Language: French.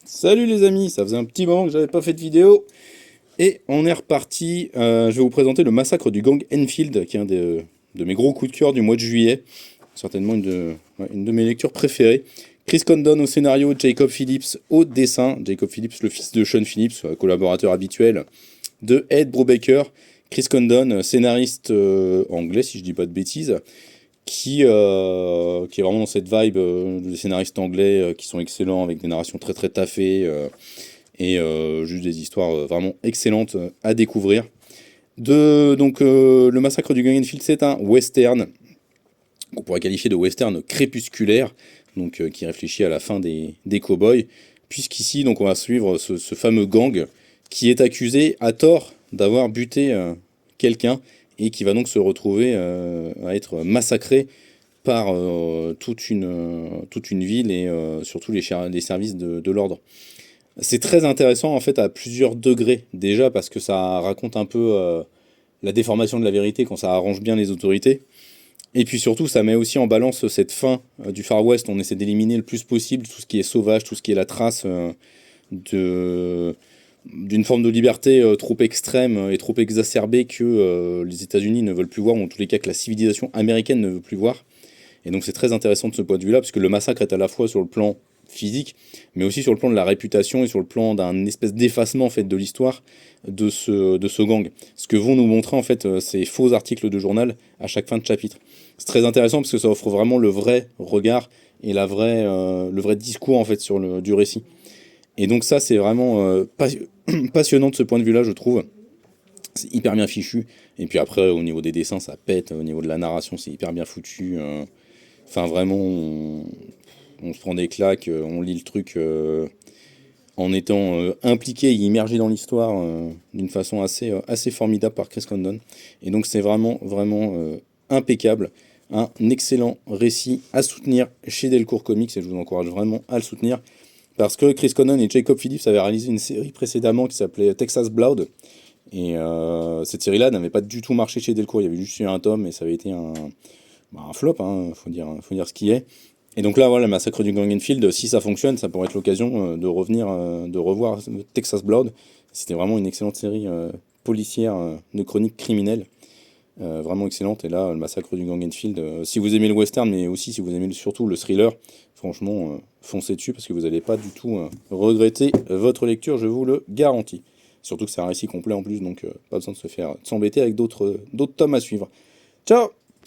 Salut les amis, ça faisait un petit moment que j'avais pas fait de vidéo et on est reparti. Je vais vous présenter le massacre du gang Enfield, qui est de mes gros coups de cœur du mois de juillet. Certainement une de mes lectures préférées. Chris Condon au scénario, Jacob Phillips au dessin. Jacob Phillips, le fils de Sean Phillips, collaborateur habituel de Ed Brubaker. Chris Condon, scénariste anglais si je dis pas de bêtises, qui est vraiment dans cette vibe des scénaristes anglais qui sont excellents avec des narrations très très taffées et juste des histoires vraiment excellentes à découvrir. Le massacre du Gang Enfield, c'est un western qu'on pourrait qualifier de western crépusculaire, qui réfléchit à la fin des cow-boys, puisqu'ici donc on va suivre ce fameux gang qui est accusé à tort d'avoir buté quelqu'un et qui va donc se retrouver à être massacré par toute une ville et surtout les services de l'ordre. C'est très intéressant en fait à plusieurs degrés, déjà parce que ça raconte un peu la déformation de la vérité quand ça arrange bien les autorités. Et puis surtout, ça met aussi en balance cette fin du Far West. On essaie d'éliminer le plus possible tout ce qui est sauvage, tout ce qui est la trace de d'une forme de liberté trop extrême et trop exacerbée que les États-Unis ne veulent plus voir, ou en tous les cas que la civilisation américaine ne veut plus voir. Et donc c'est très intéressant de ce point de vue-là, parce que le massacre est à la fois sur le plan physique, mais aussi sur le plan de la réputation et sur le plan d'un espèce d'effacement en fait, de l'histoire de ce gang. Ce que vont nous montrer en fait ces faux articles de journal à chaque fin de chapitre. C'est très intéressant parce que ça offre vraiment le vrai regard et le vrai discours en fait du récit. Et donc ça c'est vraiment passionnant de ce point de vue-là, je trouve. C'est hyper bien fichu. Et puis après, au niveau des dessins, ça pète. Au niveau de la narration, c'est hyper bien foutu. Enfin, vraiment, on se prend des claques, on lit le truc en étant impliqué et immergé dans l'histoire d'une façon assez formidable par Chris Condon. Et donc, c'est vraiment impeccable. Un excellent récit à soutenir chez Delcourt Comics et je vous encourage vraiment à le soutenir. Parce que Chris Condon et Jacob Phillips avaient réalisé une série précédemment qui s'appelait Texas Blood. Et cette série-là n'avait pas du tout marché chez Delcourt. Il y avait juste eu un tome et ça avait été un flop, hein, faut dire ce qui est. Et donc là, voilà, le massacre du Gang Enfield, si ça fonctionne, ça pourrait être l'occasion de revenir, de revoir Texas Blood. C'était vraiment une excellente série policière de chroniques criminelles. Vraiment excellente. Et là, le massacre du Gang Enfield, si vous aimez le western, mais aussi si vous aimez surtout le thriller, franchement, foncez dessus parce que vous n'allez pas du tout regretter votre lecture, je vous le garantis. Surtout que c'est un récit complet en plus, donc pas besoin de s'embêter avec d'autres tomes à suivre. Ciao!